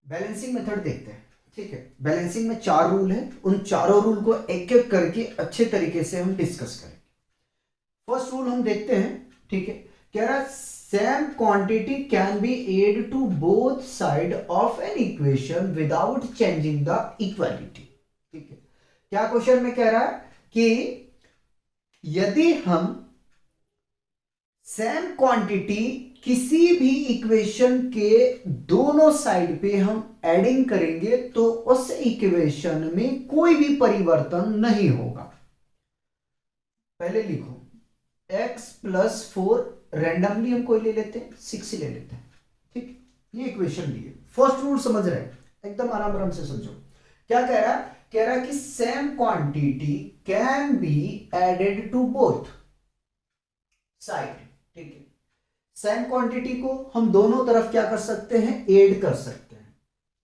Balancing method देखते हैं। ठीक है, बैलेंसिंग में 4 रूल है, उन चारों रूल को एक एक करके अच्छे तरीके से हम डिस्कस करेंगे। फर्स्ट रूल हम देखते हैं। ठीक है, कह रहा है same quantity can be add to both side of an equation without changing the equality. ठीक है, क्या क्वेश्चन में कह रहा है कि यदि हम सेम क्वांटिटी किसी भी इक्वेशन के दोनों साइड पे हम एडिंग करेंगे तो उस इक्वेशन में कोई भी परिवर्तन नहीं होगा। पहले लिखो x+4, रैंडमली हम कोई ले लेते हैं, 6 ले लेते हैं। ठीक, ये इक्वेशन ली है। फर्स्ट रूल समझ रहे हैं, एकदम आराम आराम से समझो। क्या कह रहा है? कह रहा है कि same quantity can be added to both side. ठीक है, सेम क्वांटिटी को हम दोनों तरफ क्या कर सकते हैं? ऐड कर सकते हैं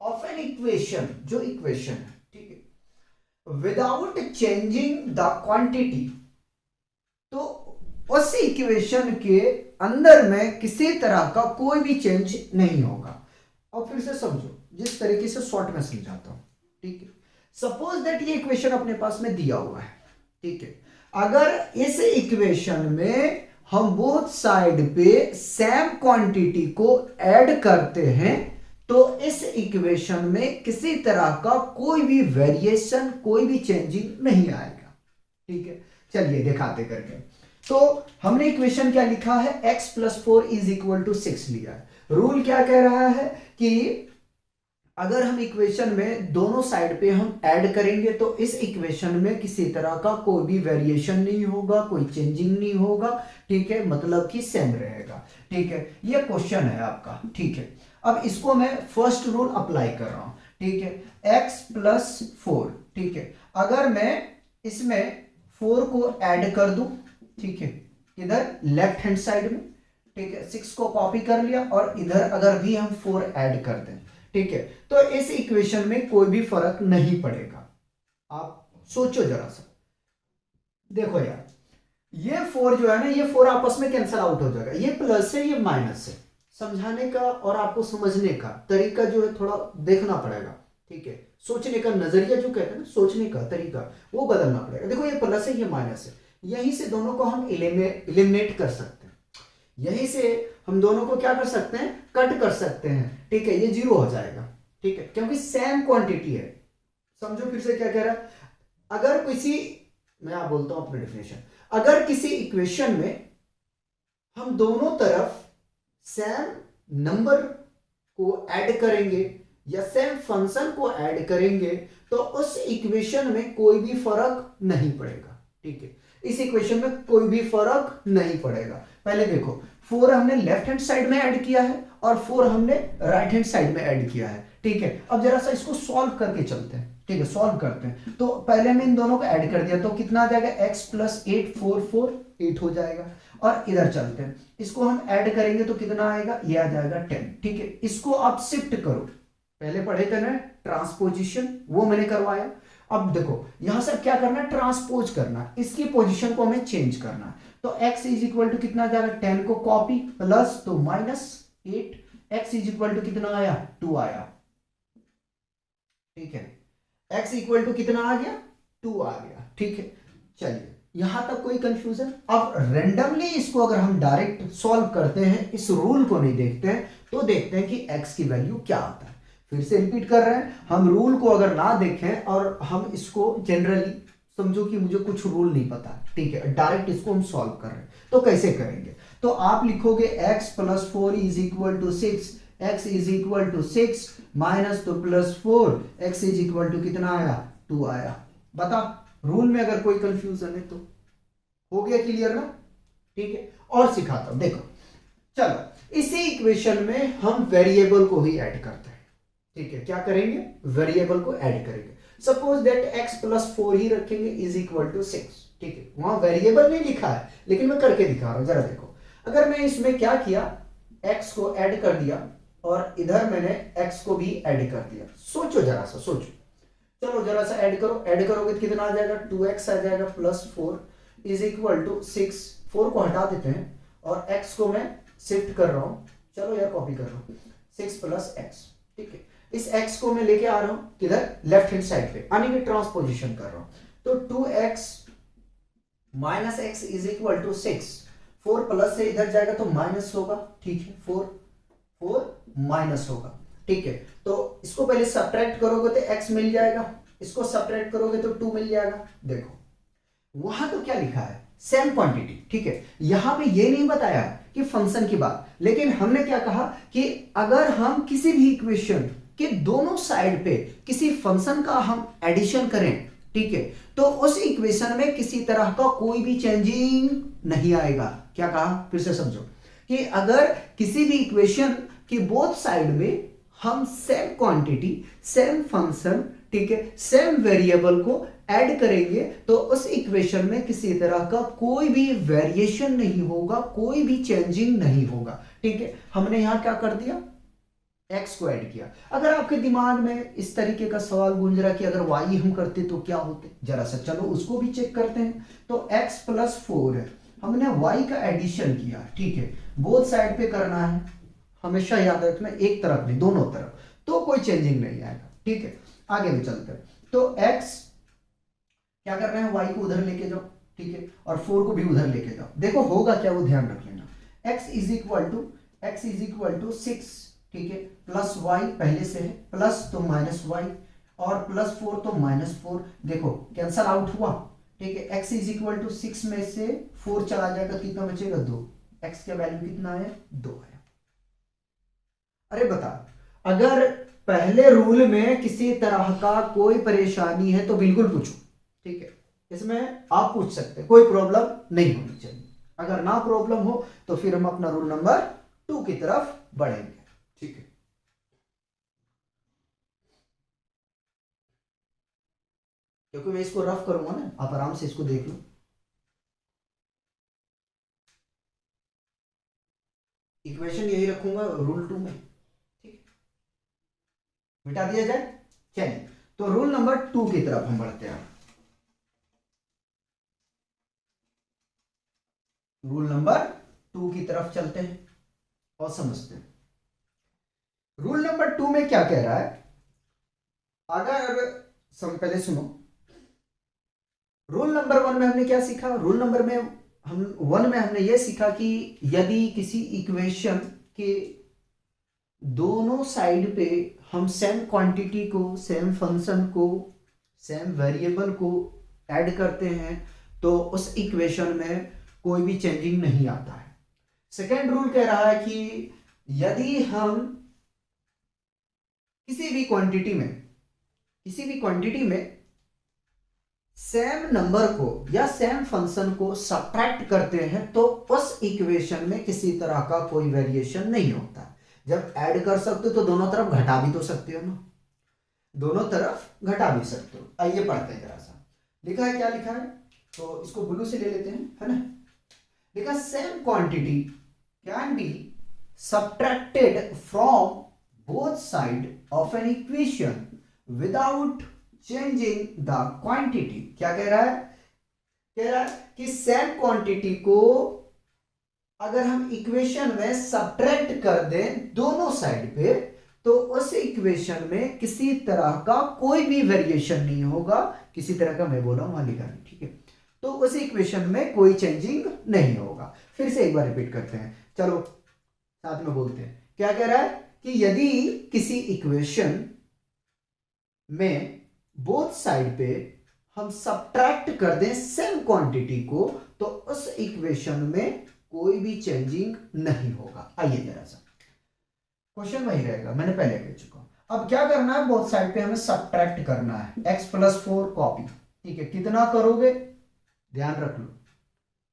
ऑफ एन इक्वेशन, जो इक्वेशन है। ठीक है, विदाउट चेंजिंग द क्वांटिटी, तो उस इक्वेशन के अंदर में किसी तरह का कोई भी चेंज नहीं होगा। और फिर से समझो, जिस तरीके से शॉर्ट में समझाता हूं। ठीक है, सपोज दैट ये इक्वेशन अपने पास में दिया हुआ है। ठीक है, अगर इस इक्वेशन में हम बोथ साइड पे सेम क्वांटिटी को ऐड करते हैं तो इस इक्वेशन में किसी तरह का कोई भी वेरिएशन, कोई भी चेंजिंग नहीं आएगा। ठीक है, चलिए दिखाते करके। तो हमने इक्वेशन क्या लिखा है? x+4 इज इक्वल टू 6 लिया है। रूल क्या कह रहा है कि अगर हम इक्वेशन में दोनों साइड पे हम ऐड करेंगे तो इस इक्वेशन में किसी तरह का कोई भी वेरिएशन नहीं होगा, कोई चेंजिंग नहीं होगा। ठीक है, मतलब कि सेम रहेगा। ठीक है, ये क्वेश्चन है आपका। ठीक है, अब इसको मैं फर्स्ट रूल अप्लाई कर रहा हूं। ठीक है, x+4। ठीक है, अगर मैं इसमें 4 को ऐड कर दूं, ठीक है, इधर लेफ्ट हैंड साइड में। ठीक है, 6 को कॉपी कर लिया और इधर अगर भी हम 4 ऐड कर दें, ठीक है, तो इस इक्वेशन में कोई भी फर्क नहीं पड़ेगा। आप सोचो जरा सा, देखो यार, ये 4 जो है ना, ये 4 आपस में कैंसिल आउट हो जाएगा। ये प्लस है, ये माइनस है। समझाने का और आपको समझने का तरीका जो है थोड़ा देखना पड़ेगा। ठीक है, सोचने का नजरिया जो कहते हैं ना, सोचने का तरीका, वो बदलना पड़ेगा। देखो, ये प्लस है, ये माइनस है, यहीं से दोनों को हम एलिमिनेट कर सकते हैं। यहीं से हम दोनों को क्या कर सकते हैं? कट कर सकते हैं। ठीक है, ये 0 हो जाएगा। ठीक है, क्योंकि सेम क्वांटिटी है। समझो फिर से क्या कह रहा है? अगर किसी, मैं आप बोलता हूं अपनी डेफिनेशन, अगर किसी इक्वेशन में हम दोनों तरफ सेम नंबर को ऐड करेंगे या सेम फंक्शन को ऐड करेंगे तो उस इक्वेशन में कोई भी फर्क नहीं पड़ेगा। ठीक है, इस इक्वेशन में कोई भी फर्क नहीं पड़ेगा। पहले देखो, 4 हमने लेफ्ट हैंड साइड में ऐड किया है और 4 हमने राइट हैंड साइड में ऐड किया है। ठीक है, अब जरा सा इसको सॉल्व करके चलते हैं। ठीक है, सॉल्व करते हैं। तो पहले मैं इन दोनों को ऐड कर दिया तो कितना आ जाएगा? x+8, 4 4 8 हो जाएगा। और इधर चलते हैं, इसको हम ऐड करेंगे तो कितना आएगा? ये आ जाएगा 10। ठीक है, इसको आप शिफ्ट करो। पहले पढ़े थे ना ट्रांसपोजिशन, वो मैंने करवाया। अब देखो, यहां से क्या करना है? ट्रांसपोज करना है, इसकी पोजीशन को हमें चेंज करना है। तो x इज इक्वल टू कितना जाएगा? 10 को कॉपी, प्लस तो -8। x इज इक्वल टू कितना आया? 2 आया। ठीक है, x इक्वल टू कितना आ गया? 2 आ गया। ठीक है, चलिए यहां तक कोई कंफ्यूजन? अब रेंडमली इसको अगर हम डायरेक्ट सॉल्व करते हैं, इस रूल को नहीं देखते हैं, तो देखते हैं कि x की वैल्यू क्या आता है। फिर से रिपीट कर रहे हैं, हम रूल को अगर ना देखें और हम इसको जनरली समझो कि मुझे कुछ रूल नहीं पता, ठीक है, डायरेक्ट इसको हम सॉल्व कर रहे हैं, तो कैसे करेंगे? तो आप लिखोगे x+4 is equal to 6, x is equal to 6 minus तो +4, x इज इक्वल टू कितना आया? 2 आया। बता, रूल में अगर कोई कंफ्यूजन है तो हो गया क्लियर ना? ठीक है, और सिखाता हूं, देखो, चलो इसी इक्वेशन में हम वेरिएबल को ही ऐड करते हैं। ठीक है, क्या करेंगे? वेरिएबल को ऐड करेंगे। सपोज दैट x+4 ही रखेंगे इज इक्वल टू 6। ठीक है, वहां वेरिएबल नहीं लिखा है लेकिन मैं करके दिखा रहा हूं, जरा देखो। अगर मैं इसमें क्या किया, x को ऐड कर दिया और इधर मैंने x को भी ऐड कर दिया। सोचो जरा सा, सोचो, चलो जरा सा ऐड करो। ऐड करोगे तो कितना आ जाएगा? 2x आ जाएगा प्लस 4 इज इक्वल टू 6। 4 को हटा देते हैं और x को मैं शिफ्ट कर रहा हूं। चलो यार, कॉपी कर रहा हूं, 6 + x। ठीक है, इस x को मैं लेके आ रहा हूं किधर, लेफ्ट हैंड साइड पे, यानी कि ट्रांसपोजिशन कर रहा हूं। तो 2x minus x is equal to 6। 4 plus से इधर जाएगा तो माइनस होगा, ठीक है, 4 माइनस होगा, ठीक है। तो इसको पहले सब्ट्रैक्ट करोगे तो x मिल जाएगा, इसको सब्ट्रैक्ट करोगे तो 2 मिल जाएगा। देखो वहां तो क्या लिखा है, सेम क्वांटिटी, ठीक है। यहां पे ये नहीं बताया कि फंक्शन की बात, लेकिन हमने क्या कहा कि अगर हम किसी भी इक्वेशन के दोनों साइड पे किसी फंक्शन का हम एडिशन करें, ठीक है, तो उस इक्वेशन में किसी तरह का कोई भी चेंजिंग नहीं आएगा। क्या कहा, फिर से समझो कि अगर किसी भी इक्वेशन की बोथ साइड में हम सेम क्वांटिटी, सेम फंक्शन, ठीक है, सेम वेरिएबल को ऐड करेंगे तो उस इक्वेशन में किसी तरह का कोई भी वेरिएशन नहीं होगा, कोई भी चेंजिंग नहीं होगा, ठीक है। हमने यहां क्या कर दिया, x को ऐड किया। अगर आपके दिमाग में इस तरीके का सवाल गूंज रहा कि अगर y हम करते तो क्या होते, जरा सा चलो उसको भी चेक करते हैं। तो x प्लस 4 है, हमने y का एडिशन किया, ठीक है, बोथ साइड पे करना है, हमेशा याद रखना, एक तरफ नहीं दोनों तरफ, तो कोई चेंजिंग नहीं आएगा, ठीक है। आगे भी चलते हैं। तो x क्या कर रहे हैं, y को उधर लेके जाओ, ठीक है, और 4 को भी उधर लेके जाओ। देखो होगा क्या, वो ध्यान रख लेना। x इज इक्वल टू 6, ठीक है, प्लस y पहले से है, प्लस तो माइनस y, और प्लस 4 तो माइनस 4। देखो कैंसल आउट हुआ, ठीक है। x इज इक्वल टू 6 में से 4 चला जाएगा, कितना बचेगा, 2। x का वैल्यू कितना है, 2 है। अरे बता, अगर पहले रूल में किसी तरह का कोई परेशानी है तो बिल्कुल पूछो, ठीक है, इसमें आप पूछ सकते हैं, कोई प्रॉब्लम नहीं होनी चाहिए। अगर ना प्रॉब्लम हो तो फिर हम अपना रूल नंबर 2 की तरफ बढ़ेंगे, ठीक है। क्योंकि मैं इसको रफ करूंगा ना, आप आराम से इसको देख लो। इक्वेशन यही रखूंगा रूल 2 में, ठीक, मिटा दिया जाए। चलिए, तो रूल नंबर 2 की तरफ हम बढ़ते हैं। रूल नंबर 2 की तरफ चलते हैं और समझते हैं। रूल नंबर 2 में क्या कह रहा है, अगर पहले सुनो, रूल नंबर 1 में हमने क्या सीखा, रूल नंबर में हम 1 में हमने यह सीखा कि यदि किसी इक्वेशन के दोनों साइड पे हम सेम क्वांटिटी को, सेम फंक्शन को, सेम वेरिएबल को ऐड करते हैं तो उस इक्वेशन में कोई भी चेंजिंग नहीं आता है। सेकेंड रूल कह रहा है कि यदि हम किसी भी क्वांटिटी में सेम नंबर को या सेम फंक्शन को सब्ट्रैक्ट करते हैं तो उस इक्वेशन में किसी तरह का कोई वेरिएशन नहीं होता। जब ऐड कर सकते हो तो दोनों तरफ घटा भी तो सकते हो ना, दोनों तरफ घटा भी सकते हो। आइए पढ़ते हैं जरा सा, लिखा है, क्या लिखा है, तो इसको ब्लू से ले लेते हैं, है ना। लिखा same quantity can be subtracted from both side of an equation without changing the quantity। क्या कह रहा है, कह रहा है कि सेम क्वांटिटी को अगर हम इक्वेशन में सब्ट्रैक्ट कर दें दोनों साइड पे तो उस इक्वेशन में किसी तरह का कोई भी वेरिएशन नहीं होगा। किसी तरह का मैं बोल रहा हूं वहां लिखा नहीं, ठीक है, तो उस इक्वेशन में कोई चेंजिंग नहीं होगा। फिर से एक बार रिपीट करते हैं, चलो साथ में बोलते हैं। क्या कह रहा है कि यदि किसी इक्वेशन में बोथ साइड पे हम सब्ट्रैक्ट कर दें सेम क्वांटिटी को तो उस इक्वेशन में कोई भी चेंजिंग नहीं होगा। आइए जरा सा, क्वेश्चन वही रहेगा, मैंने पहले कह चुका हूं। अब क्या करना है, बोथ साइड पे हमें सब्ट्रैक्ट करना है। x प्लस 4 कॉपी, ठीक है, कितना करोगे ध्यान रख लो,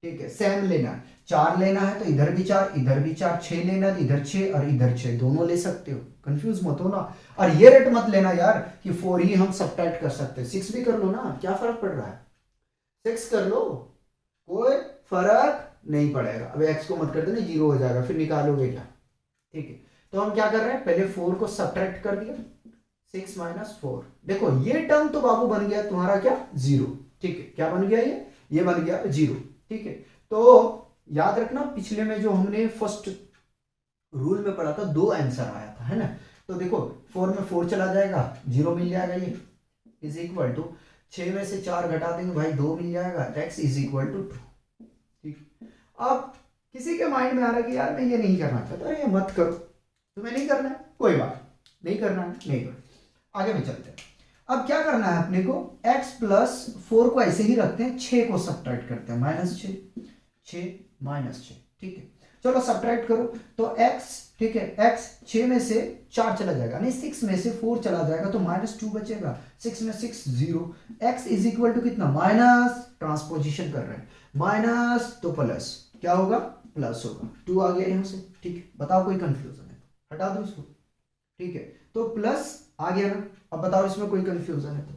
ठीक है, सेम लेना है, 4 लेना है तो इधर भी 4, इधर भी 4, 6 लेना है तो इधर 6 और इधर 6, दोनों ले सकते हो, कंफ्यूज मत हो ना। और ये रेट मत लेना यार कि 4 ही हम सब्ट्रैक्ट कर सकते हैं, 6 भी कर लो ना, क्या फर्क पड़ रहा है, 6 कर लो, कोई फर्क नहीं पड़ेगा। अब x को मत कर देना, 0 हो जाएगा, फिर निकालोगे क्या, ठीक है। तो हम क्या कर रहे हैं, पहले 4 को सब्ट्रैक्ट कर दिया, 6 माइनस 4, देखो ये टर्म तो बाबू बन गया तुम्हारा क्या, 0, ठीक है, क्या बन गया, ये बन गया 0, ठीक है। तो याद रखना पिछले में जो हमने फर्स्ट रूल में पढ़ा था 2 आंसर आया था, है ना, तो देखो 4 में 4 चला जाएगा, 0 मिल जाएगा, ये इज इक्वल टू 6 में से 4 घटा देंगे भाई 2 मिल जाएगा, x इज इक्वल टू 2। ठीक, अब किसी के माइंड में आ रहा है कि यार मैं ये नहीं करना चाहता, अरे मत करो, तुम्हें नहीं करना है कोई बात नहीं, करना है नहीं करो, आगे में चलते हैं। अब क्या करना है अपने को, x प्लस 4 को ऐसे ही रखते हैं, 6 को सब्ट्रैक्ट करते हैं, -6, 6 -6, ठीक है। चलो सब्ट्रैक्ट करो, तो x, ठीक है, x 6 में से 4 चला जाएगा, नहीं 6 में से 4 चला जाएगा तो -2 बचेगा, 6 में 6 0, x इज इक्वल टू कितना, माइनस, ट्रांसपोजिशन कर रहे हैं, माइनस तो प्लस, क्या होगा, प्लस होगा, 2 आ गया यहां से, ठीक है। बताओ कोई कंफ्यूजन है तो हटा दो इसको, ठीक है, तो प्लस आ गया ना। अब बताओ इसमें कोई कंफ्यूजन है तो,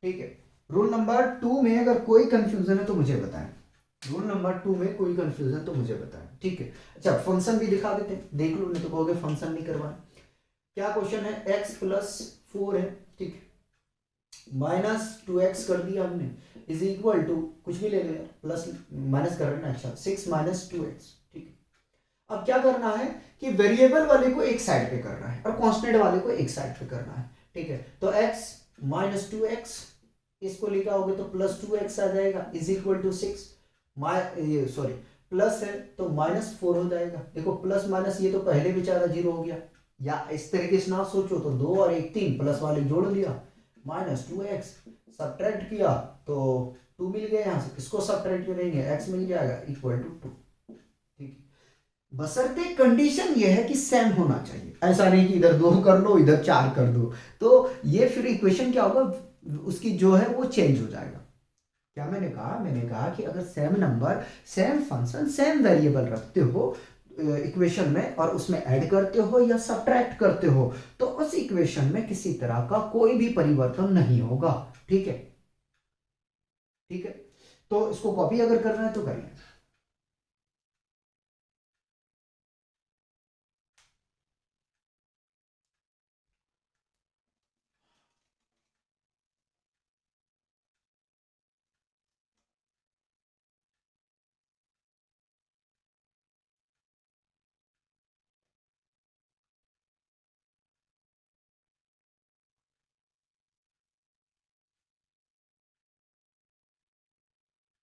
ठीक है। रूल नंबर 2 में अगर कोई कंफ्यूजन है तो मुझे बताएं, रूल नंबर 2 में कोई कंफ्यूजन तो मुझे बताएं, ठीक है। अच्छा फंक्शन भी दिखा देते हैं, देख लो, नहीं तो कहोगे फंक्शन नहीं करवाना। क्या क्वेश्चन है, x प्लस 4 है, ठीक है, -2x कर दिया हमने, इज इक्वल टू कुछ भी ले लें, प्लस माइनस कर रहे हैं, अच्छा 6 - 2x, ठीक है। अब क्या करना है कि वेरिएबल वाले को एक साइड पे करना है और कांस्टेंट वाले को एक साइड पे करना है, ठीक है। तो x -2x, इसको लिखा होगा तो +2x आ जाएगा, इज इक्वल टू 6, ये सॉरी प्लस है तो -4 हो जाएगा, देखो प्लस माइनस ये तो पहले बेचारा 0 हो गया, या इस तरीके से ना सोचो तो 2 और 1 3, प्लस वाले जोड़ लिया, -2x सब्ट्रैक्ट किया तो 2 मिल गया, यहाँ से इसको सब्ट्रैक्ट करेंगे x मिल जाएगा इक्वल टू 2, ठीक है। बशर्ते कंडीशन ये है कि सेम होना चाहिए, ऐसा नहीं कि इधर 2 कर लो इधर 4 कर दो, तो ये फिर इक्वेशन क्या होगा, उसकी जो है वो चेंज हो जाएगा। क्या मैंने कहा कि अगर same number, same function, same variable रखते हो इक्वेशन में और उसमें ऐड करते हो या सब्ट्रैक्ट करते हो तो उस इक्वेशन में किसी तरह का कोई भी परिवर्तन नहीं होगा, ठीक है, ठीक है। तो इसको कॉपी अगर करना है तो करिए।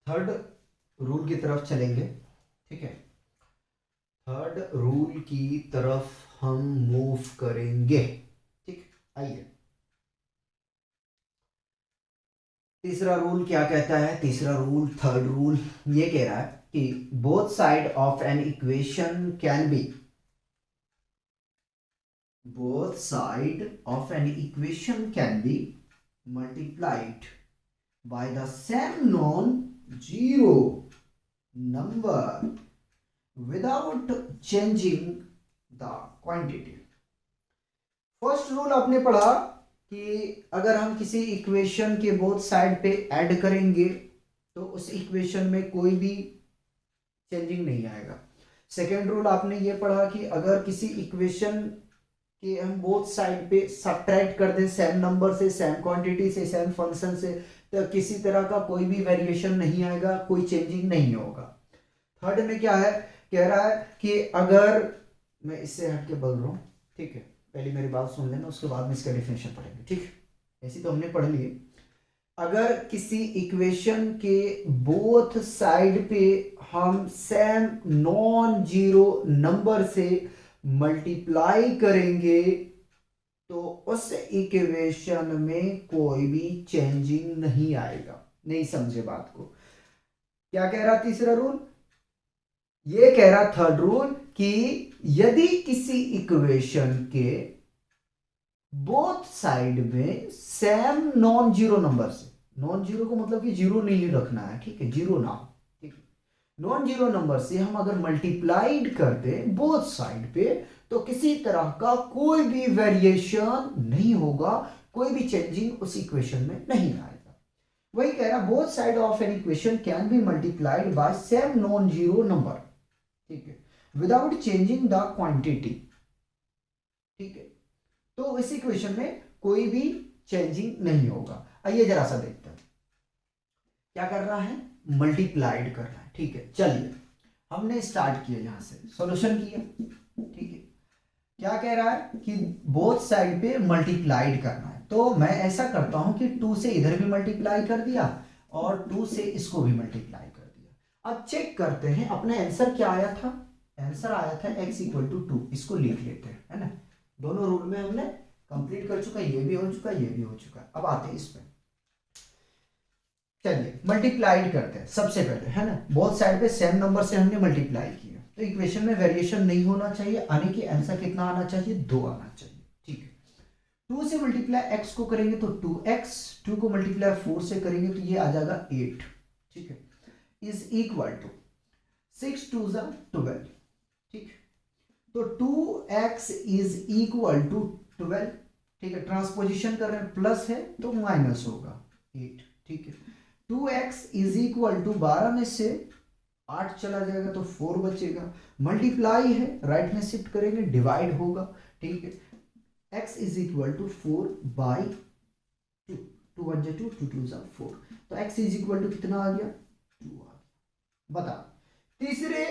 थर्ड रूल की तरफ चलेंगे, ठीक है, थर्ड रूल की तरफ हम मूव करेंगे, ठीक, आइए। तीसरा रूल क्या कहता है, तीसरा रूल, थर्ड रूल ये कह रहा है कि both side of an equation can be, both side of an equation can be multiplied by the same non-zero number without changing the quantity। First rule आपने पढ़ा कि अगर हम किसी इक्वेशन के बोथ साइड पे ऐड करेंगे तो उस इक्वेशन में कोई भी चेंजिंग नहीं आएगा। सेकेंड रूल आपने ये पढ़ा कि अगर किसी इक्वेशन कि हम बोथ साइड पे सब्ट्रैक्ट कर दें सेम नंबर से, सेम क्वांटिटी से, सेम फंक्शन से, तो किसी तरह का कोई भी वेरिएशन नहीं आएगा, कोई चेंजिंग नहीं होगा। थर्ड में क्या है, कह रहा है कि अगर, मैं इससे हट के बोल रहा हूँ, ठीक है, पहले मेरी बात सुन लेना उसके बाद में इसका डिफिनेशन पढ़ेंगे, ठीक है, ऐसी तो हमने पढ़ लिए। अगर किसी इक्वेशन के बोथ साइड पे हम सेम नॉन जीरो नंबर से मल्टीप्लाई करेंगे तो उस इक्वेशन में कोई भी चेंजिंग नहीं आएगा। नहीं समझे बात को, क्या कह रहा तीसरा रूल, ये कह रहा थर्ड रूल कि यदि किसी इक्वेशन के बोथ साइड में सेम नॉन जीरो नंबर से, नॉन जीरो को मतलब कि जीरो नहीं रखना है, ठीक है, जीरो ना, ठीक है, नॉन जीरो नंबर से हम अगर मल्टीप्लाइड कर दें बोथ साइड पे तो किसी तरह का कोई भी वेरिएशन नहीं होगा, कोई भी चेंजिंग उस इक्वेशन में नहीं आएगा। वही कह रहा both side of an equation can be multiplied by same non zero number, ठीक है, विदाउट चेंजिंग द क्वांटिटी, ठीक है, तो इस इक्वेशन में कोई भी चेंजिंग नहीं होगा। आइए जरा सा देखते हैं क्या करना है, मल्टीप्लाइड करना है, ठीक है। चलिए हमने स्टार्ट किया, यहां से सॉल्यूशन किया, ठीक है, क्या कह रहा है कि बोथ साइड पे मल्टीप्लाइड करना है, तो मैं ऐसा करता हूं कि 2 से इधर भी मल्टीप्लाई कर दिया और 2 से इसको भी मल्टीप्लाई कर दिया। अब चेक करते हैं अपने आंसर क्या आया था। आंसर आया था x इक्वल टू 2। इसको लिख लेते हैं, है ना। दोनों रूल में हमने कंप्लीट कर चुका, ये भी हो चुका, ये भी हो चुका। अब आते हैं इसमें, चलिए मल्टीप्लाइड करते हैं सबसे पहले, है ना। बोथ साइड पे सेम नंबर से हमने मल्टीप्लाई किया, तो इक्वेशन में वेरिएशन नहीं होना चाहिए, यानी कि आंसर कितना आना चाहिए, 2 आना चाहिए। ठीक है, 2 से मल्टीप्लाई x को करेंगे तो 2x, 2 को मल्टीप्लाई 4 से करेंगे तो ये आ जाएगा 8। ठीक है, इज इक्वल टू 6 2 12। ठीक, तो 2x इज इक्वल टू 12। ठीक है, ट्रांसपोजिशन कर रहे हैं, प्लस है तो माइनस होगा 8। ठीक है, 2x इज इक्वल टू 12 में से 8 चला जाएगा तो 4 बचेगा। मल्टीप्लाई है, राइट में शिफ्ट करेंगे, डिवाइड होगा। ठीक है, x is equal to 4 by 2, 2 1 2, 2 2 4, तो x इज इक्वल टू कितना आ गया, 2 आ गया। बता, तीसरे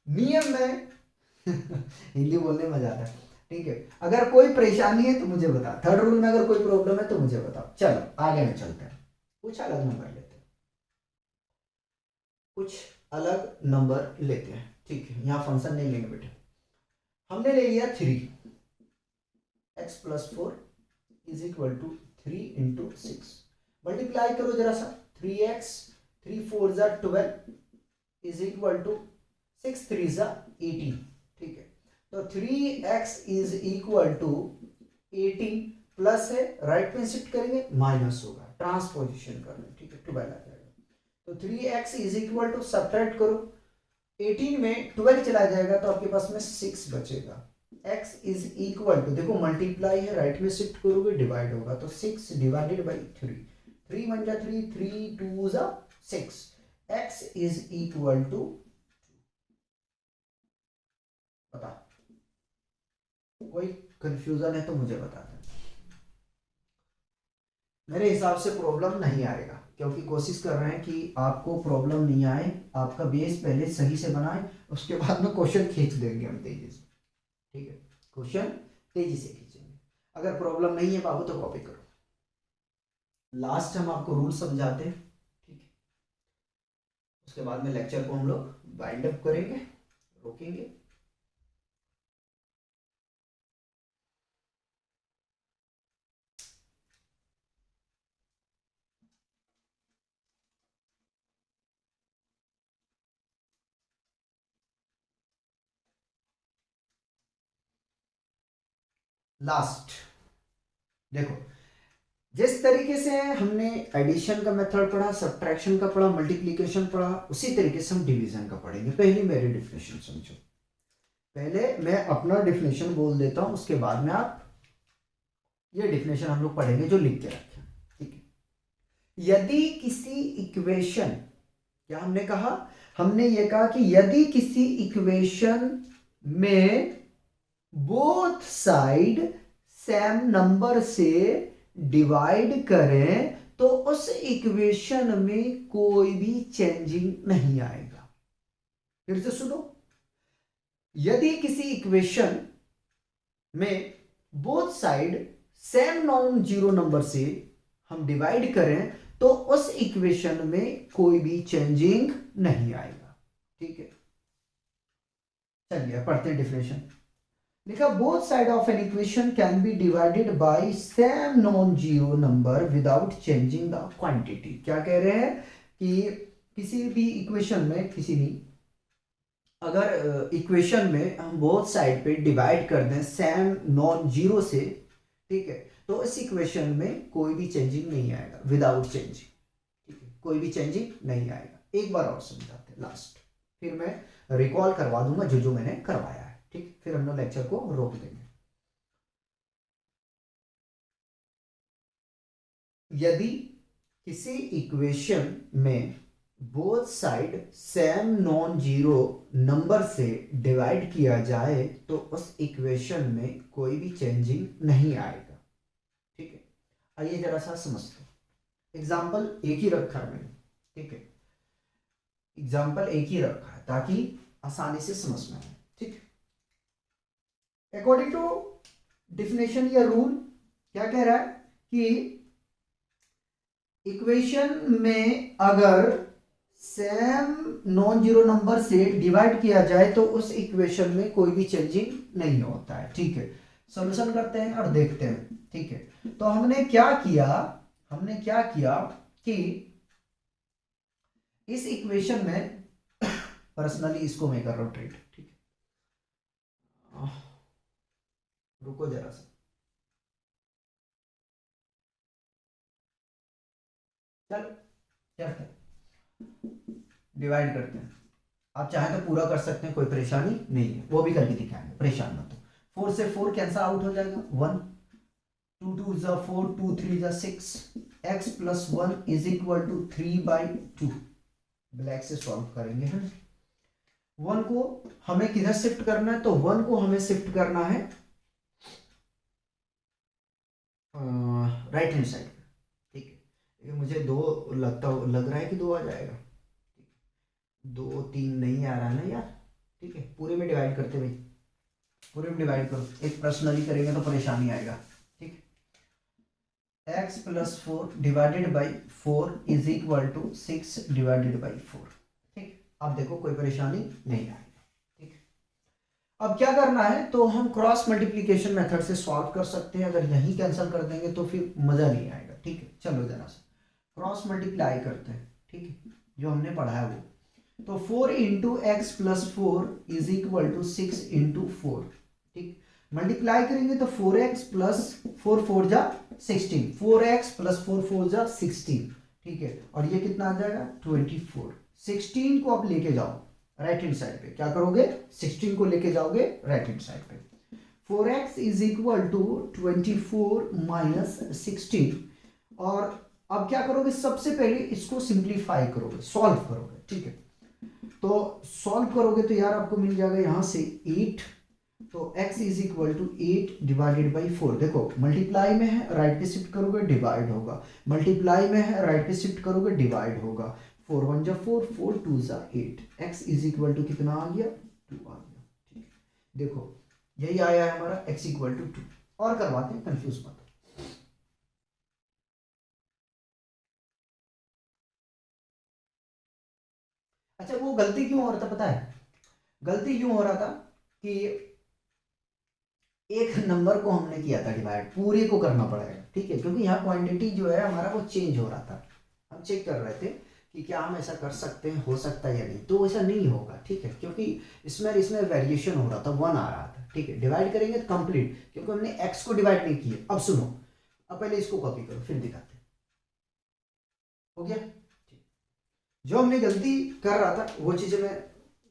नियम में हिंदी बोलने में मजा आता है। ठीक है, अगर कोई परेशानी है तो मुझे बता, थर्ड रूल में अगर कोई प्रॉब्लम है तो मुझे बताओ। चलो आगे में चलते हैं, कुछ अलग नंबर लेते हैं, कुछ अलग नंबर लेते हैं। ठीक है, यहां फंक्शन नहीं लेंगे बेटे, हमने ले लिया 3, x plus 4 is equal to 3 into 6। Multiply करो जरा सा, 3x 3 4 जा 12 इज इक्वल टू 6 3 जा 18। ठीक है, तो 3x is equal to 18, plus है, राइट में शिफ्ट करेंगे, माइनस होगा, ट्रांसपोजिशन कर रहे हैं। ठीक है, 12 आ जाएगा, तो 3x is equal to, subtract करो, 18 में 12 चला जाएगा तो आपके पास में 6 बचेगा। x इज इक्वल टू, देखो मल्टीप्लाई है, राइट में शिफ्ट करोगे, डिवाइड होगा, तो 6 डिवाइडेड बाई 3, 3 1 जा 3, 3 2 जा 6, x इज इक्वल टू, बता, कोई कंफ्यूजन है तो मुझे बता दें। मेरे हिसाब से प्रॉब्लम नहीं आएगा, क्योंकि कोशिश कर रहे हैं कि आपको प्रॉब्लम नहीं आए, आपका बेस पहले सही से बनाए, उसके बाद में क्वेश्चन खींच देंगे हम तेजी से। ठीक है, क्वेश्चन तेजी से खींचेंगे। अगर प्रॉब्लम नहीं है बाबू तो कॉपी करो, लास्ट हम आपको रूल समझाते हैं। ठीक है, उसके बाद में लेक्चर को हम लोग वाइंड अप करेंगे, रोकेंगे। लास्ट देखो, जिस तरीके से हमने एडिशन का मेथड पढ़ा, सब्ट्रैक्शन का पढ़ा, मल्टीप्लिकेशन पढ़ा, उसी तरीके से हम डिवीजन का पढ़ेंगे। पहले मेरी डिफिनेशन समझो, पहले मैं अपना डिफिनेशन बोल देता हूं, उसके बाद में आप ये डिफिनेशन हम लोग पढ़ेंगे जो लिख के रखे। ठीक है, यदि किसी इक्वेशन, क्या हमने कहा, हमने ये कहा कि यदि किसी इक्वेशन में बोथ साइड सेम नंबर से डिवाइड करें तो उस इक्वेशन में कोई भी चेंजिंग नहीं आएगा। फिर से सुनो, यदि किसी इक्वेशन में both side same non zero number से हम डिवाइड करें तो उस इक्वेशन में कोई भी चेंजिंग नहीं आएगा। ठीक है, चलिए पढ़ते हैं डिफिनेशन। लिखा, both side of an equation can be divided by same non zero number without changing the quantity. क्या कह रहे हैं कि किसी भी इक्वेशन में, किसी भी अगर इक्वेशन में हम बोथ साइड पे डिवाइड कर दें सेम नॉन जीरो से, ठीक है, तो इस इक्वेशन में कोई भी चेंजिंग नहीं आएगा, विदाउट चेंजिंग। ठीक है, कोई भी चेंजिंग नहीं आएगा। एक बार और समझाते हैं लास्ट, फिर मैं रिकॉल करवा दूंगा जो जो मैंने करवाया है। ठीक, फिर हम लोग लेक्चर को रोक देंगे। यदि किसी इक्वेशन में both side same non zero number से डिवाइड किया जाए तो उस इक्वेशन में कोई भी चेंजिंग नहीं आएगा। ठीक है, आइए जरा सा समझते हैं। एग्जाम्पल एक ही रखा है मैंने, ठीक है, एग्जाम्पल एक ही रखा है ताकि आसानी से समझ में आए। ठीक, अकॉर्डिंग टू डिफिनेशन या रूल क्या कह रहा है कि इक्वेशन में अगर सेम नॉन जीरो नंबर से डिवाइड किया जाए तो उस इक्वेशन में कोई भी चेंजिंग नहीं होता है। ठीक है, सॉल्यूशन करते हैं और देखते हैं। ठीक है, तो हमने क्या किया कि इस इक्वेशन में पर्सनली इसको मैं कर रहा हूं ट्रीट। ठीक है, रुको जरा सा, चलो करते हैं, डिवाइड करते हैं। आप चाहे तो पूरा कर सकते हैं, कोई परेशानी नहीं है, वो भी करके दिखाएंगे, परेशान मत हो। 4 से 4 कैंसल आउट हो जाएगा, 1 2 2 जा 4 2 3 जा 6 x plus 1 is equal to 3/2। Black से सॉल्व करेंगे हम। 1 को हमें किधर शिफ्ट करना है, तो 1 को हमें शिफ्ट करना है राइट हैंड साइड पे। ठीक है, मुझे लग रहा है कि 2 आ जाएगा। 2 3 नहीं आ रहा है ना यार। ठीक है, पूरे में डिवाइड करते भाई, पूरे में डिवाइड करो, एक पर्सनली करेंगे तो परेशानी आएगा। ठीक, x plus 4 divided by 4 is equal to 6 divided by 4। ठीक, अब देखो कोई परेशानी नहीं आएगी। ठीक, अब क्या करना है, तो हम क्रॉस मल्टीप्लीकेशन मेथड से सॉल्व कर सकते हैं। अगर यही कैंसिल कर देंगे तो फिर मजा नहीं आएगा। ठीक है, चलो जरा सा क्रॉस मल्टीप्लाई करते हैं। ठीक है, जो हमने पढ़ा है वो, तो 4 into x plus 4 is equal to 6 into 4। ठीक, मल्टीप्लाई करेंगे तो 4x प्लस 4 4 जा 16, 4x प्लस 4 4 जा 16। ठीक है, और ये कितना आ जाएगा 24। 16 को आप लेके जाओ राइट हैंड साइड पे, क्या करोगे 16 को लेके जाओगे राइट हैंड साइड पे। 4x is equal to 24 minus 16। और अब क्या करोगे, सबसे पहले इसको सिंप्लीफाई करोगे, सॉल्व करोगे। ठीक है, तो सॉल्व करोगे तो यार आपको मिल जाएगा यहां से 8, तो x is equal to 8 divided by 4। देखो मल्टीप्लाई में है, राइट पे शिफ्ट करोगे डिवाइड होगा, मल्टीप्लाई में है, राइट पे शिफ्ट करोगे डिवाइड होगा। 4 1 जा 4, 4 2 जा 8, x इज इक्वल टू कितना आ गया 2 आ गया। ठीक है, देखो यही आया है हमारा x इक्वल टू 2। और करवाते हैं, कंफ्यूज मत। अच्छा, वो गलती क्यों हो रहा था पता है, गलती क्यों हो रहा था कि एक नंबर को हमने किया था डिवाइड, पूरे को करना पड़ेगा। ठीक है, क्योंकि यहाँ क्वांटिटी जो है हमारा वो चेंज हो रहा था, हम चेक कर रहे थे कि क्या हम ऐसा कर सकते हैं, हो सकता है या नहीं, तो ऐसा नहीं होगा। ठीक है, क्योंकि इसमें वेरिएशन हो रहा था, 1 आ रहा था। ठीक है, डिवाइड करेंगे तो कंप्लीट, क्योंकि हमने x को डिवाइड नहीं किया। अब सुनो, अब पहले इसको कॉपी करो फिर दिखाते हैं। हो गया, जो हमने गलती कर रहा था वो चीजें मैं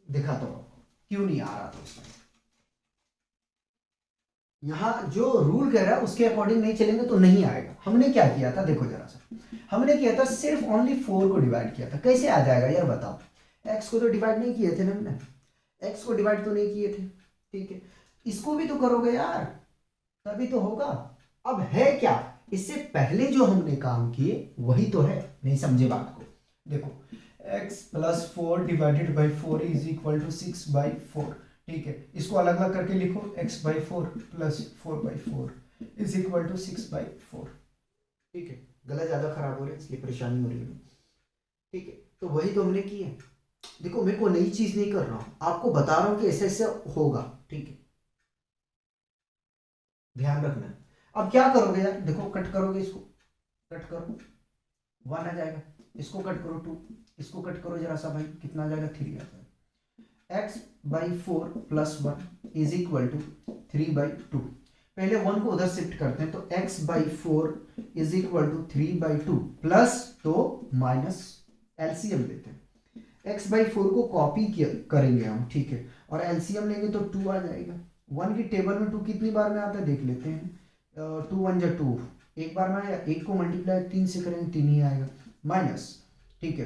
दिखाता हूँ क्यों नहीं आ रहा था उसमें। यहां जो रूल कह रहा है उसके अकॉर्डिंग नहीं चलेंगे तो नहीं आएगा। हमने क्या किया था, देखो जरा सा, हमने किया था सिर्फ ओनली 4 को डिवाइड किया था। कैसे आ जाएगा यार बताओ, x को तो डिवाइड नहीं किए थे ना हमने, x को डिवाइड तो नहीं किए थे। ठीक है, इसको भी तो करोगे यार, तभी तो होगा। अब है क्या, इससे पहले जो हमने काम किए वही तो है, नहीं समझे बात को। देखो x plus 4 divided by 4 is equal to 6/4। ठीक है, इसको अलग अलग करके लिखो, x/4 plus 4/4 is equal to 6/4। ठीक है, गला ज्यादा खराब हो रहा है इसलिए परेशानी हो रही है। ठीक है, तो वही तो हमने किया। देखो मैं कोई नई चीज नहीं कर रहा हूं, आपको बता रहा हूं कि ऐसे ऐसे होगा। ठीक है, ध्यान रखना। अब क्या करोगे यार, देखो कट करोगे, इसको कट करो 1 आ जाएगा, इसको कट करो 2, इसको कट करो जरा सा भाई, कितना आ जाएगा 3 आ जाएगा। x/4 plus 1 is equal to 3/2। पहले 1 को उधर शिफ्ट करते हैं, तो x/4 is equal to 3/2 plus तो माइनस, एलसीएम लेते हैं। x/4 को कॉपी करेंगे हम। ठीक है, और एलसीएम लेंगे तो 2 आ जाएगा। 1 की टेबल में 2 कितनी बार में आता है देख लेते हैं। 2 1 जा 2, एक बार में आया, एक को मल्टीप्लाई 3 से करेंगे 3 ही आएगा, माइनस। ठीक है,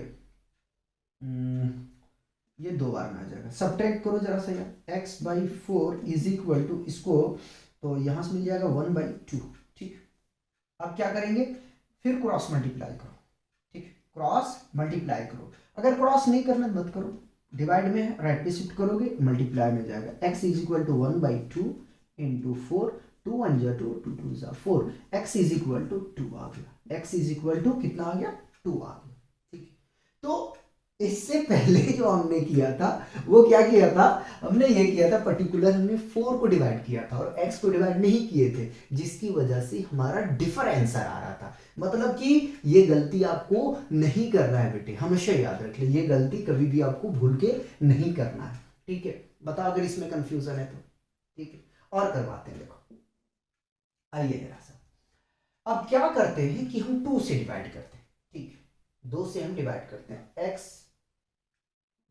ये 2 बार में आ जाएगा। सब्ट्रैक्ट करो जरा सा यार, x/4 इज इक्वल टू, इसको तो यहां से मिल जाएगा 1/2। ठीक, अब क्या करेंगे, फिर क्रॉस मल्टीप्लाई करो। ठीक, क्रॉस मल्टीप्लाई करो, अगर क्रॉस नहीं करना मत करो, डिवाइड में राइट पे शिफ्ट करोगे, मल्टीप्लाई में जाएगा। x is equal to 1/2 into 4, 2 1 जा 2, 2 2 जा 4, x इज इक्वल टू 2 आ गया, x इज इक्वल टू कितना आ गया, 2 आ गया। ठीक है, तो इससे पहले जो हमने किया था वो क्या किया था, हमने ये किया था पर्टिकुलर, हमने 4 को डिवाइड किया था और x को डिवाइड नहीं किए थे, जिसकी वजह से हमारा डिफरेंट आंसर आ रहा था। मतलब कि ये गलती आपको नहीं करना है बेटे, हमेशा याद रख ले, ये गलती कभी भी आपको भूल के नहीं करना है। ठीक है, बताओ अगर इसमें कंफ्यूजन है तो। ठीक है, और करवाते हैं, देखो आइए जरा सा, अब क्या करते हैं कि हम 2 से डिवाइड करते हैं। ठीक है, 2 से हम डिवाइड करते हैं, x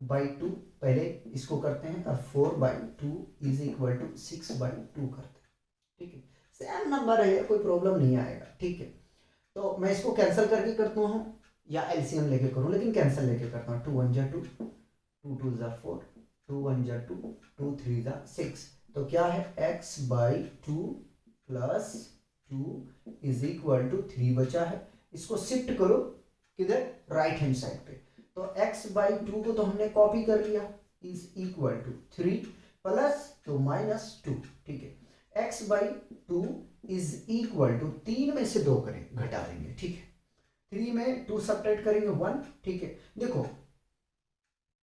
बाई 2 पहले इसको करते हैं और 4 by 2 is equal to 6 by 2 करते हैं। ठीक है, सेम नंबर है, कोई प्रॉब्लम नहीं आएगा। ठीक है, तो मैं इसको कैंसिल करके करता हूँ या एलसीएम लेके करूँ, लेकिन कैंसिल लेके करता हूँ। 2 1 जा 2, 2 2 जा 4, 2 1 जा 2, 2 3 जा 6, तो क्या है x by 2 plus 2 is equal to 3 बचा है, इसको शिफ्ट करो किधर, राइट हैंड साइड पे, तो x बाई 2 को तो हमने कॉपी कर लिया, इज इक्वल टू 3 प्लस तो माइनस 2। ठीक है, x by 2 is equal to 3 में से 2 करें, घटा देंगे। ठीक है, 3 में 2 सब्ट्रैक्ट करेंगे 1। ठीक है, देखो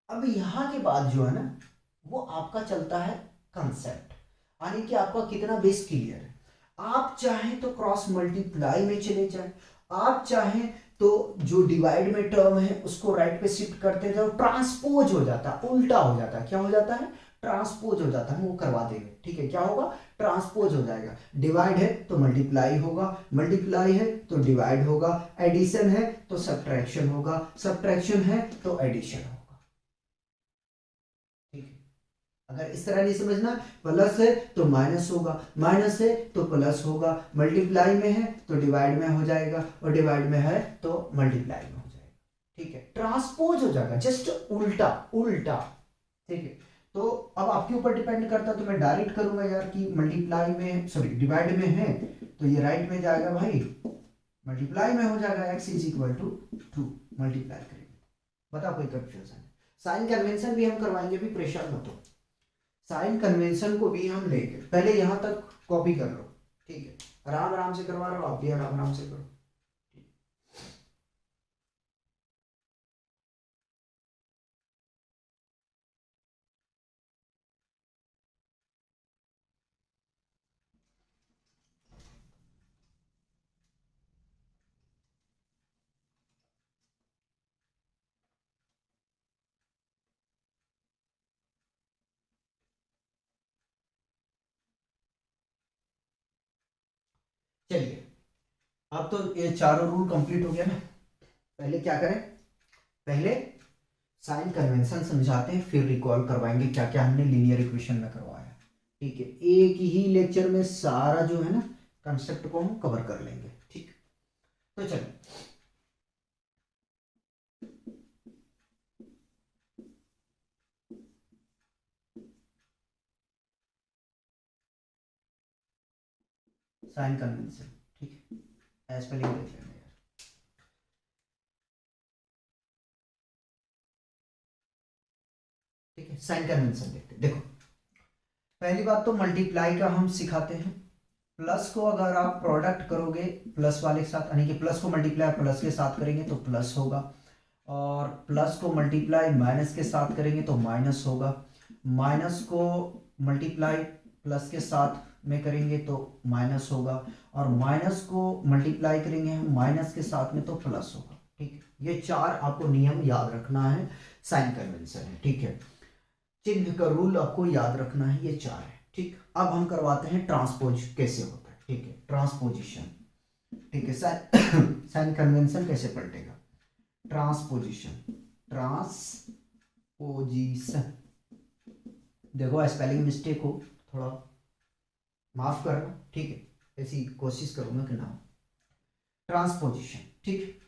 अब यहां के बाद जो है ना वो आपका चलता है कंसेप्ट, यानी कि आपका कितना बेस क्लियर है। आप चाहें तो क्रॉस मल्टीप्लाई में चले जाएं, आप चाहें तो जो डिवाइड में टर्म है उसको राइट पे शिफ्ट करते थे, ट्रांसपोज हो जाता, उल्टा हो जाता, क्या हो जाता है, ट्रांसपोज हो जाता है, वो करवा देंगे। ठीक है, क्या होगा, ट्रांसपोज हो जाएगा, डिवाइड है तो मल्टीप्लाई होगा, मल्टीप्लाई है तो डिवाइड होगा, एडिशन है तो सब्ट्रैक्शन होगा, सब्ट्रैक्शन है तो एडिशन होगा। ठीक है, अगर इस तरह नहीं समझना, प्लस है तो माइनस होगा, माइनस है तो प्लस होगा, मल्टीप्लाई में है तो डिवाइड में हो जाएगा, और डिवाइड में है तो मल्टीप्लाई में हो जाएगा। ठीक है, ट्रांसपोज हो जाएगा, जस्ट उल्टा उल्टा। ठीक है, तो अब आपके ऊपर डिपेंड करता है, तो मैं डायरेक्ट करूंगा यार कि मल्टीप्लाई में, सॉरी डिवाइड में है तो ये राइट में जाएगा भाई, मल्टीप्लाई में हो जाएगा, x is equal to 2 multiply करेंगे। बताओ कोई कंफ्यूजन है, साइन कन्वेंशन भी हम करवाएंगे, भी प्रेशर मत हो, साइन कन्वेंशन को भी हम लेंगे, पहले यहां तक कॉपी कर लो। ठीक है, आराम आराम से करवा रहा हूं, आप भी आराम आराम से करो। चलिए, अब तो ये चारों रूल कंप्लीट हो गया ना, पहले क्या करें, पहले साइन कन्वेंशन समझाते हैं, फिर रिकॉल करवाएंगे क्या क्या हमने लीनियर इक्वेशन में करवाया। ठीक है, एक ही लेक्चर में सारा जो है ना कंसेप्ट को हम कवर कर लेंगे। ठीक, तो चलिए, साइन कन्वेंशन, ठीक है, स्पेलिंग देख लेंगे यार। ठीक है, साइन कन्वेंशन देखते हैं। देखो पहली बात तो मल्टीप्लाई का हम सिखाते हैं, प्लस को अगर आप प्रोडक्ट करोगे प्लस वाले के साथ, यानी कि प्लस को मल्टीप्लाई प्लस के साथ करेंगे तो प्लस होगा, और प्लस को मल्टीप्लाई माइनस के साथ करेंगे तो माइनस होगा, माइनस को मल्टीप्लाई प्लस के साथ में करेंगे तो माइनस होगा, और माइनस को मल्टीप्लाई करेंगे हम माइनस के साथ में तो प्लस होगा। ठीक है, ये 4 आपको नियम याद रखना है, साइन कन्वेंशन है। ठीक है, चिन्ह का रूल आपको याद रखना है, ये 4 है। ठीक, अब हम करवाते हैं ट्रांसपोज कैसे होता है। ठीक है, ट्रांसपोजिशन। ठीक है, साइन कन्वेंशन कैसे पलटेगा, ट्रांसपोजिशन, ट्रांसपोजिशन। देखो स्पेलिंग मिस्टेक हो थोड़ा माफ करना। ठीक है, ऐसी कोशिश करूंगा कि ना हो। ट्रांसपोजिशन, ठीक,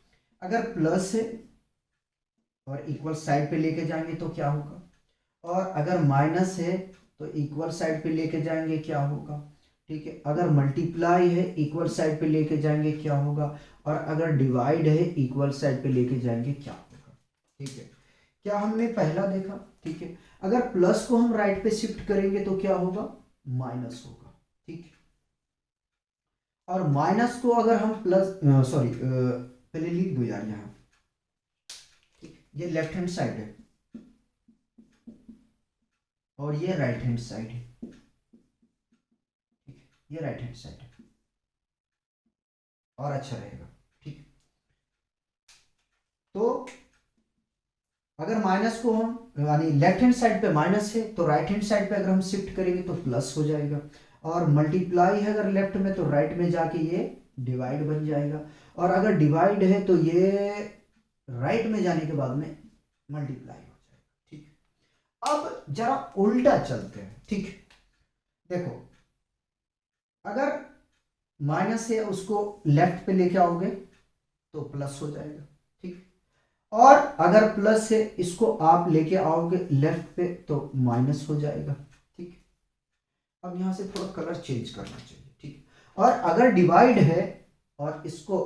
अगर प्लस है और इक्वल साइड पे लेके जाएंगे तो क्या होगा, और अगर माइनस है तो इक्वल साइड पे लेके जाएंगे क्या होगा। ठीक है, अगर मल्टीप्लाई है इक्वल साइड पे लेके जाएंगे क्या होगा, और अगर डिवाइड है इक्वल साइड पे लेके जाएंगे क्या होगा। ठीक है, क्या हमने पहला देखा। ठीक है, अगर प्लस को हम राइट पे शिफ्ट करेंगे तो क्या होगा, माइनस होगा। ठीक। और माइनस को अगर हम प्लस, सॉरी पहले लिख दो यार यहाँ, ठीक, ये लेफ्ट हैंड साइड है और ये राइट हैंड साइड है, ठीक, ये राइट हैंड साइड है और अच्छा रहेगा, ठीक। तो अगर माइनस को हम, यानी लेफ्ट हैंड साइड पे माइनस है तो राइट हैंड साइड पे अगर हम शिफ्ट करेंगे तो प्लस हो जाएगा, और मल्टीप्लाई है अगर लेफ्ट में तो राइट में जाके ये डिवाइड बन जाएगा, और अगर डिवाइड है तो ये राइट में जाने के बाद में मल्टीप्लाई हो जाएगा, ठीक। अब जरा उल्टा चलते हैं, ठीक। देखो, अगर माइनस है उसको लेफ्ट पे लेके आओगे तो प्लस हो जाएगा, ठीक। और अगर प्लस है इसको आप लेके आओगे लेफ्ट पे तो माइनस हो जाएगा, ठीक। अब यहां से थोड़ा कलर चेंज करना चाहिए, ठीक। और अगर डिवाइड है और इसको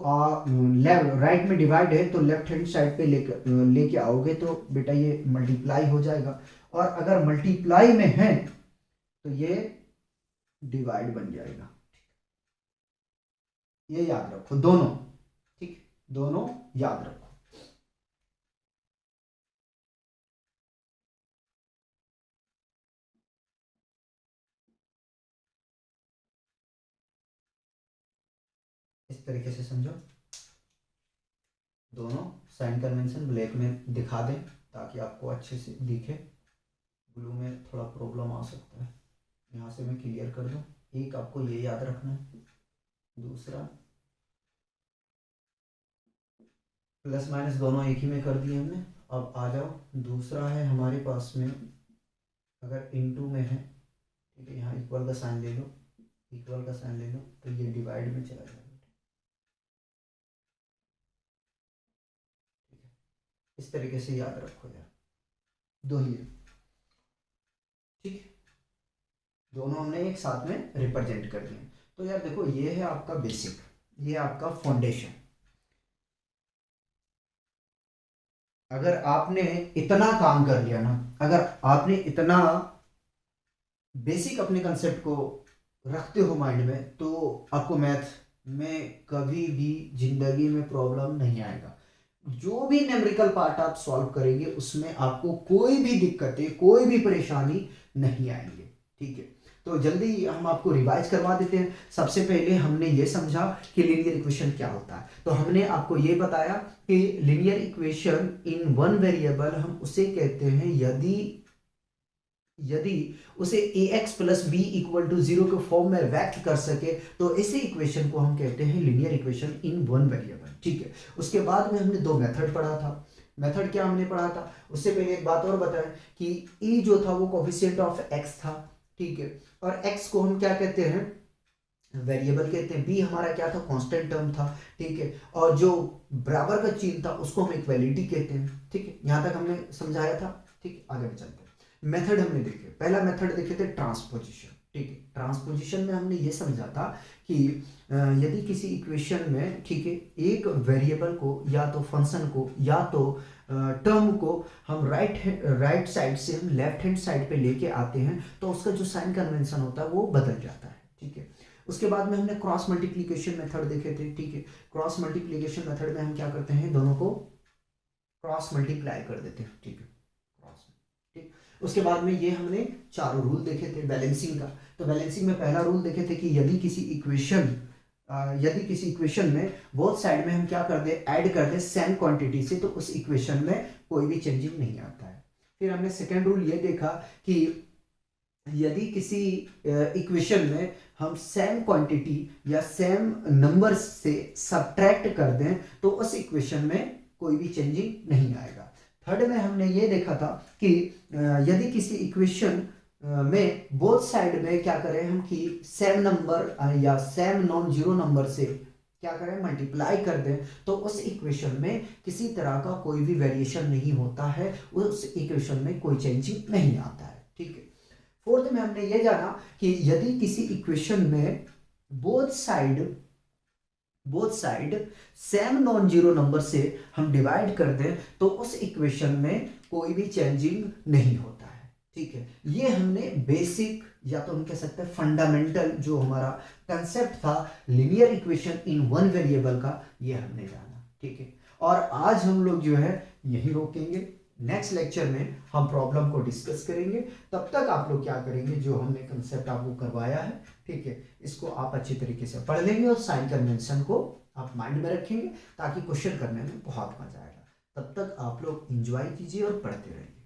राइट में डिवाइड है तो लेफ्ट हैंड साइड पे लेके आओगे तो बेटा ये मल्टीप्लाई हो जाएगा, और अगर मल्टीप्लाई में है तो ये डिवाइड बन जाएगा, ये याद रखो दोनों, ठीक, दोनों याद रखो। इस तरीके से समझो, दोनों साइन कन्वेंशन ब्लैक में दिखा दें ताकि आपको अच्छे से दिखे, ब्लू में थोड़ा प्रॉब्लम आ सकता है, यहाँ से मैं क्लियर कर दूं। एक आपको ये याद रखना है, दूसरा प्लस माइनस दोनों एक ही में कर दिए हमने। अब आ जाओ, दूसरा है हमारे पास में, अगर इनटू में है, ठीक है, यहाँ इक्वल का साइन ले लो, इक्वल का साइन ले लो तो ये डिवाइड में चला जाएगा, ठीक है। इस तरीके से याद रखो यार, दो ही है, ठीक, दोनों हमने एक साथ में रिप्रेजेंट कर दिए। तो यार देखो, ये है आपका बेसिक, ये आपका फाउंडेशन। अगर आपने इतना काम कर लिया ना, अगर आपने इतना बेसिक अपने कंसेप्ट को रखते हो माइंड में, तो आपको मैथ में कभी भी जिंदगी में प्रॉब्लम नहीं आएगा। जो भी न्यूमेरिकल पार्ट आप सॉल्व करेंगे उसमें आपको कोई भी दिक्कतें, कोई भी परेशानी नहीं आएंगे, ठीक है। तो जल्दी हम आपको रिवाइज करवा देते हैं। सबसे पहले हमने ये समझा कि लीनियर इक्वेशन क्या होता है। तो हमने आपको ये बताया कि linear equation in one variable हम उसे कहते हैं यदि उसे ax plus b equal to 0 के फॉर्म में व्यक्त कर सके तो इसी इक्वेशन को हम कहते हैं linear equation in one variable, ठीक है। उसके बाद में हमने दो मेथड पढ़ा था। मेथड क्या हमने पढ़ा था, उससे पहले एक बात और बताएं कि e जो था वो कोफिशिएंट ऑफ x था, ठीक है, और x को हम क्या कहते हैं, वेरिएबल कहते हैं। b हमारा क्या था, कांस्टेंट टर्म था, ठीक है, और जो बराबर का चिन्ह था उसको हम इक्वालिटी कहते हैं, ठीक है। यहां तक हमने समझाया था, ठीक। आगे चलते हैं, मेथड हमने देखे, पहला मेथड देखे थे ट्रांसपोजिशन, ठीक है। ट्रांसपोजिशन में हमने ये समझा था कि यदि किसी इक्वेशन में, ठीक है, एक वेरिएबल को या तो फंक्शन को या तो टर्म को हम राइट साइड से हम लेफ्ट हैंड साइड पे लेके आते हैं तो उसका जो साइन कन्वेंशन होता है वो बदल जाता है, ठीक है। उसके बाद में हमने क्रॉस मल्टीप्लिकेशन मेथड देखे थे, ठीक है। क्रॉस मल्टीप्लिकेशन मेथड में हम क्या करते हैं, दोनों को क्रॉस मल्टीप्लाई कर देते हैं, ठीक है, क्रॉस, ठीक। उसके बाद में ये हमने चारों रूल देखे थे बैलेंसिंग का। तो बैलेंसिंग में पहला रूल देखे थे कि यदि किसी इक्वेशन में बोथ साइड में हम क्या कर दे, ऐड कर दे सेम क्वांटिटी से, तो उस इक्वेशन में कोई भी चेंजिंग नहीं आता है। फिर हमने सेकेंड रूल ये देखा कि यदि किसी इक्वेशन में हम सेम क्वांटिटी या सेम नंबर से सब्ट्रैक्ट कर दें तो उस इक्वेशन में कोई भी चेंजिंग नहीं आएगा। थर्ड में हमने ये देखा था कि यदि किसी इक्वेशन में बोथ साइड में क्या करें हम कि सेम नंबर या सेम नॉन जीरो नंबर से क्या करें, मल्टीप्लाई कर दें, तो उस इक्वेशन में किसी तरह का कोई भी वेरिएशन नहीं होता है, उस इक्वेशन में कोई चेंजिंग नहीं आता है, ठीक है। फोर्थ में हमने ये जाना कि यदि किसी इक्वेशन में both side same non zero number से हम डिवाइड कर दें तो उस इक्वेशन में कोई भी चेंजिंग नहीं होता है, ठीक है, ये हमने बेसिक या तो हम कह सकते हैं फंडामेंटल जो हमारा कंसेप्ट था linear equation in one variable का, ये हमने जाना। ठीक है, और आज हम लोग जो है यही रोकेंगे। नेक्स्ट लेक्चर में हम प्रॉब्लम को डिस्कस करेंगे। तब तक आप लोग क्या करेंगे, जो हमने कंसेप्ट आपको करवाया है, ठीक है, इसको आप अच्छी तरीके से पढ़ लेंगे और साइन कन्वेंशन को आप माइंड में रखेंगे ताकि क्वेश्चन करने में बहुत मजा आएगा। तब तक आप लोग एंजॉय कीजिए और पढ़ते रहिए।